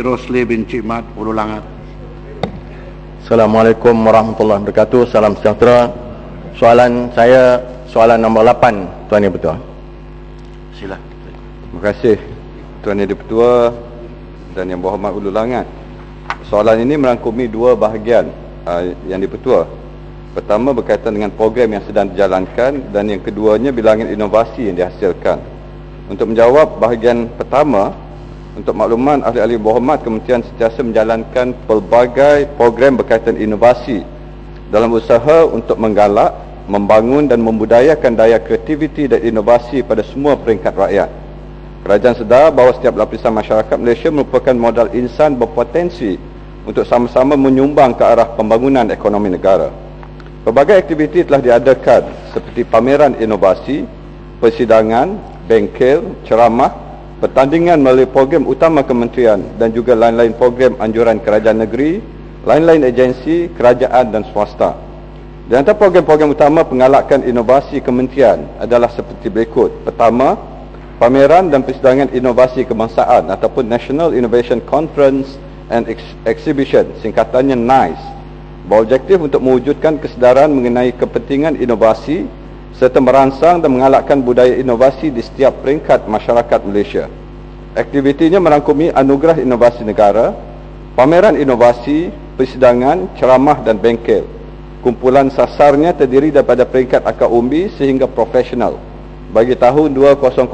Rosli binti Mat, Ulu Langat. Assalamualaikum warahmatullahi wabarakatuh. Salam sejahtera. Soalan nombor 8, Tuan Yang Bertuah. Sila. Terima kasih Tuan Yang Bertuah dan Yang Berhormat Ulu Langat. Soalan ini merangkumi dua bahagian Yang Dipertua. Pertama berkaitan dengan program yang sedang dijalankan dan yang keduanya bilangan inovasi yang dihasilkan. Untuk menjawab bahagian pertama, untuk makluman ahli-ahli berhormat, Kementerian sentiasa menjalankan pelbagai program berkaitan inovasi dalam usaha untuk menggalak, membangun dan membudayakan daya kreativiti dan inovasi pada semua peringkat rakyat. Kerajaan sedar bahawa setiap lapisan masyarakat Malaysia merupakan modal insan berpotensi untuk sama-sama menyumbang ke arah pembangunan ekonomi negara. Pelbagai aktiviti telah diadakan seperti pameran inovasi, persidangan, bengkel, ceramah, pertandingan melalui program utama kementerian dan juga lain-lain program anjuran kerajaan negeri, lain-lain agensi, kerajaan dan swasta. Di antara program-program utama penggalakan inovasi kementerian adalah seperti berikut. Pertama, pameran dan persidangan inovasi kebangsaan ataupun National Innovation Conference and Exhibition, singkatannya NICE, berobjektif untuk mewujudkan kesedaran mengenai kepentingan inovasi serta merangsang dan mengalakkan budaya inovasi di setiap peringkat masyarakat Malaysia. Aktivitinya merangkumi anugerah inovasi negara, pameran inovasi, persidangan, ceramah dan bengkel. Kumpulan sasarnya terdiri daripada peringkat akar umbi sehingga profesional. Bagi tahun 2009,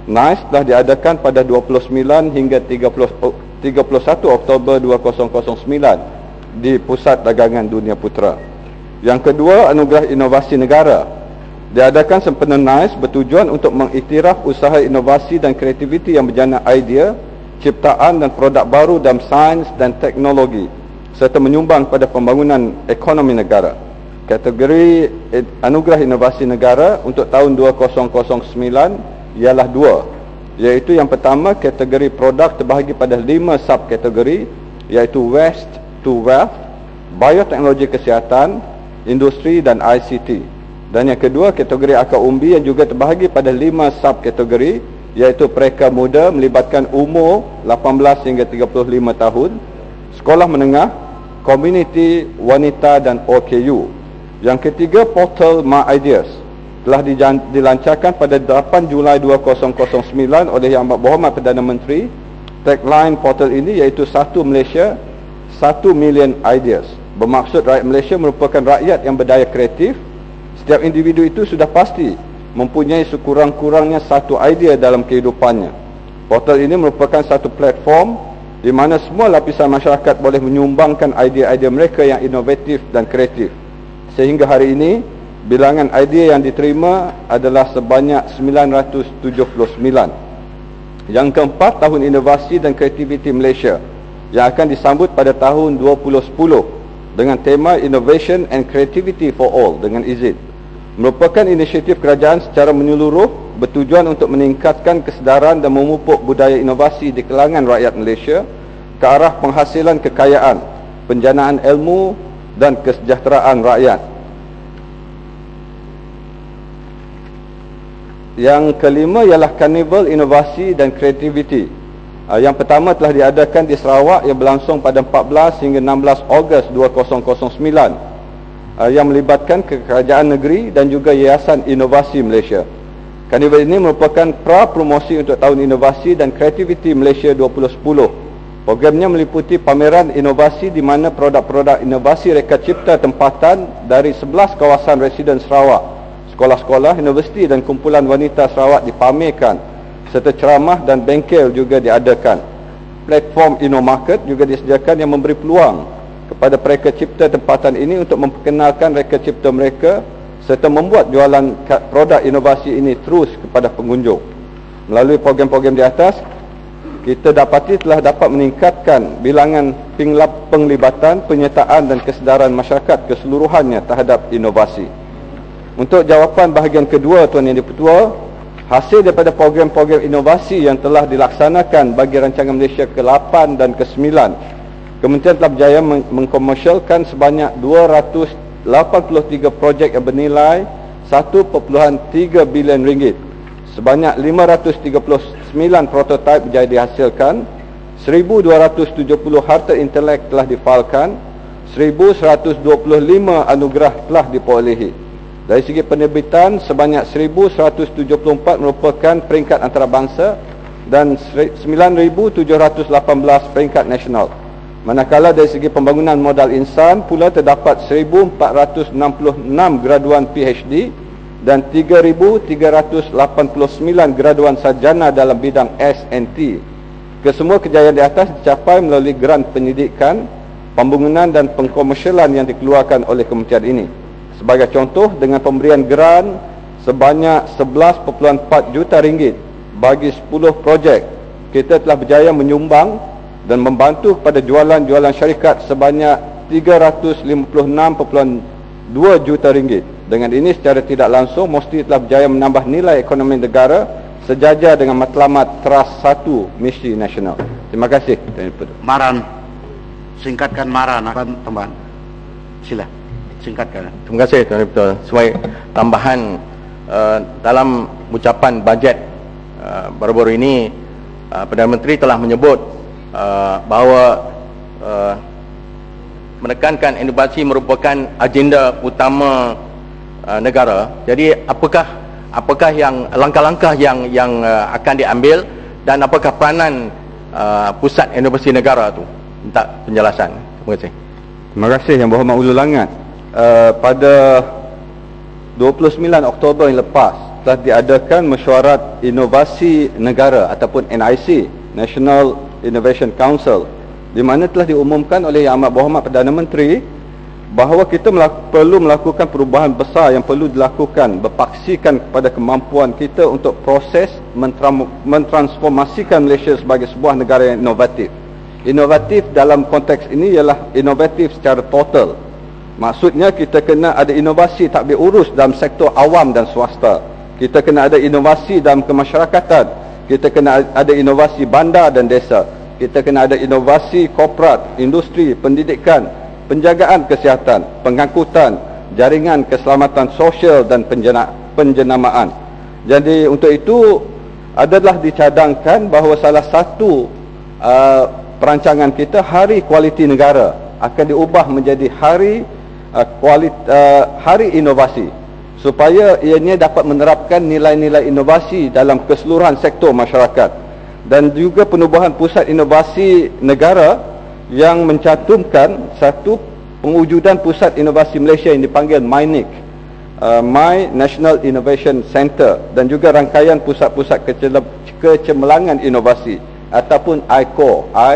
NICE telah diadakan pada 29 hingga 31 Oktober 2009 di Pusat Dagangan Dunia Putra. Yang kedua, anugerah inovasi negara diadakan sempena NICE bertujuan untuk mengiktiraf usaha inovasi dan kreativiti yang berjana idea, ciptaan dan produk baru dalam sains dan teknologi serta menyumbang pada pembangunan ekonomi negara. Kategori anugerah inovasi negara untuk tahun 2009 ialah dua, iaitu yang pertama kategori produk terbahagi pada 5 subkategori, iaitu Waste to Wealth, bioteknologi kesihatan, industri dan ICT. Dan yang kedua, kategori akar umbi yang juga terbahagi pada 5 subkategori, iaitu mereka muda melibatkan umur 18 hingga 35 tahun, sekolah menengah, komuniti, wanita dan OKU. Yang ketiga, portal My Ideas telah dilancarkan pada 8 Julai 2009 oleh Yang Berhormat Perdana Menteri. Tagline portal ini iaitu Satu Malaysia, 1 Million Ideas. Bermaksud rakyat Malaysia merupakan rakyat yang berdaya kreatif. Setiap individu itu sudah pasti mempunyai sekurang-kurangnya satu idea dalam kehidupannya. Portal ini merupakan satu platform di mana semua lapisan masyarakat boleh menyumbangkan idea-idea mereka yang inovatif dan kreatif. Sehingga hari ini, bilangan idea yang diterima adalah sebanyak 979. Yang keempat, Tahun Inovasi dan Kreativiti Malaysia yang akan disambut pada tahun 2010 dengan tema Innovation and Creativity for All dengan izin. Merupakan inisiatif kerajaan secara menyeluruh bertujuan untuk meningkatkan kesedaran dan memupuk budaya inovasi di kalangan rakyat Malaysia ke arah penghasilan kekayaan, penjanaan ilmu dan kesejahteraan rakyat. Yang kelima ialah Karnival Inovasi dan Kreativiti. Yang pertama telah diadakan di Sarawak yang berlangsung pada 14 hingga 16 Ogos 2009 yang melibatkan kerajaan negeri dan juga Yayasan Inovasi Malaysia. Karnival ini merupakan pra-promosi untuk Tahun Inovasi dan Kreativiti Malaysia 2010. Programnya meliputi pameran inovasi di mana produk-produk inovasi reka cipta tempatan dari 11 kawasan residen Sarawak, sekolah-sekolah, universiti dan kumpulan wanita Sarawak dipamerkan, serta ceramah dan bengkel juga diadakan. Platform InnoMarket juga disediakan yang memberi peluang kepada mereka cipta tempatan ini untuk memperkenalkan reka cipta mereka serta membuat jualan produk inovasi ini terus kepada pengunjung. Melalui program-program di atas, kita dapati telah dapat meningkatkan bilangan penglibatan, penyertaan dan kesedaran masyarakat keseluruhannya terhadap inovasi. Untuk jawapan bahagian kedua, Tuan Yang Dipertua, hasil daripada program-program inovasi yang telah dilaksanakan bagi rancangan Malaysia ke-8 dan ke-9, Kementerian telah berjaya mengkomersialkan sebanyak 283 projek yang bernilai 1.3 bilion ringgit. Sebanyak 539 prototipe berjaya dihasilkan. 1,270 harta intelek telah difailkan, 1,125 anugerah telah diperolehi. Dari segi penerbitan, sebanyak 1,174 merupakan peringkat antarabangsa dan 9,718 peringkat nasional. Manakala dari segi pembangunan modal insan pula terdapat 1,466 graduan PhD dan 3,389 graduan sarjana dalam bidang S&T. Kesemua kejayaan di atas dicapai melalui grant pendidikan, pembangunan dan pengkomersialan yang dikeluarkan oleh kementerian ini. Sebagai contoh, dengan pemberian grant sebanyak 11.4 juta ringgit bagi 10 projek, kita telah berjaya menyumbang dan membantu kepada jualan-jualan syarikat sebanyak 356.2 juta ringgit. Dengan ini secara tidak langsung mesti telah berjaya menambah nilai ekonomi negara sejajar dengan matlamat Trust 1 misi nasional. Terima kasih. Maran, singkatkan Maran, teman. Sila, singkatkan. Terima kasih Tuan Dipertua. Sebagai tambahan, dalam ucapan bajet baru-baru ini, Perdana Menteri telah menyebut bahawa menekankan inovasi merupakan agenda utama negara. Jadi apakah yang langkah-langkah yang akan diambil dan apakah peranan pusat inovasi negara tu? Minta penjelasan. Terima kasih. Terima kasih Yang Berhormat Ulul Langat. Pada 29 Oktober yang lepas telah diadakan mesyuarat inovasi negara ataupun NIC, National Innovation Council, di mana telah diumumkan oleh Yang Amat Berhormat Perdana Menteri bahawa kita perlu melakukan perubahan besar yang perlu dilakukan berpaksikan kepada kemampuan kita untuk proses mentransformasikan Malaysia sebagai sebuah negara yang inovatif. Inovatif dalam konteks ini ialah inovatif secara total. Maksudnya kita kena ada inovasi takbir urus dalam sektor awam dan swasta. Kita kena ada inovasi dalam kemasyarakatan. Kita kena ada inovasi bandar dan desa. Kita kena ada inovasi korporat, industri, pendidikan, penjagaan kesihatan, pengangkutan, jaringan keselamatan sosial dan penjenamaan. Jadi untuk itu adalah dicadangkan bahawa salah satu perancangan kita, Hari Kualiti Negara, akan diubah menjadi Hari Inovasi, supaya ianya dapat menerapkan nilai-nilai inovasi dalam keseluruhan sektor masyarakat, dan juga penubuhan pusat inovasi negara yang mencantumkan satu pengujudan pusat inovasi Malaysia yang dipanggil MyNIC, My National Innovation Centre, dan juga rangkaian pusat-pusat kecemerlangan inovasi ataupun I-COE.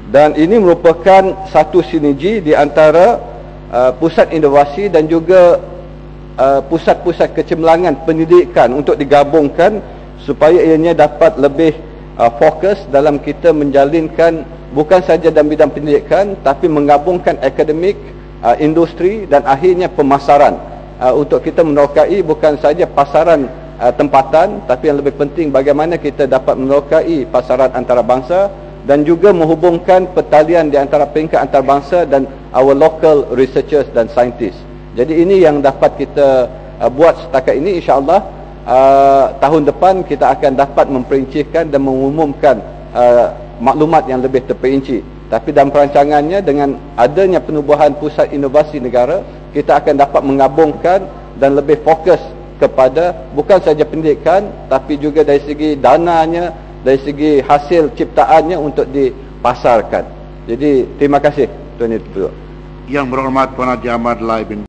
Dan ini merupakan satu sinergi di antara pusat inovasi dan juga pusat-pusat kecemerlangan pendidikan untuk digabungkan supaya ianya dapat lebih fokus dalam kita menjalinkan bukan saja dalam bidang pendidikan, tapi menggabungkan akademik, industri dan akhirnya pemasaran, untuk kita menerokai bukan saja pasaran tempatan, tapi yang lebih penting bagaimana kita dapat menerokai pasaran antarabangsa dan juga menghubungkan pertalian di antara peringkat antarabangsa dan our local researchers dan scientists. Jadi ini yang dapat kita buat setakat ini. InsyaAllah tahun depan kita akan dapat memperincikan dan mengumumkan maklumat yang lebih terperinci. Tapi dalam perancangannya, dengan adanya penubuhan pusat inovasi negara, kita akan dapat menggabungkan dan lebih fokus kepada bukan saja pendidikan, tapi juga dari segi dananya, dari segi hasil ciptaannya untuk dipasarkan. Jadi terima kasih Tuan Dipertua. Yang berhormat Puan Haji Ahmad Lai bin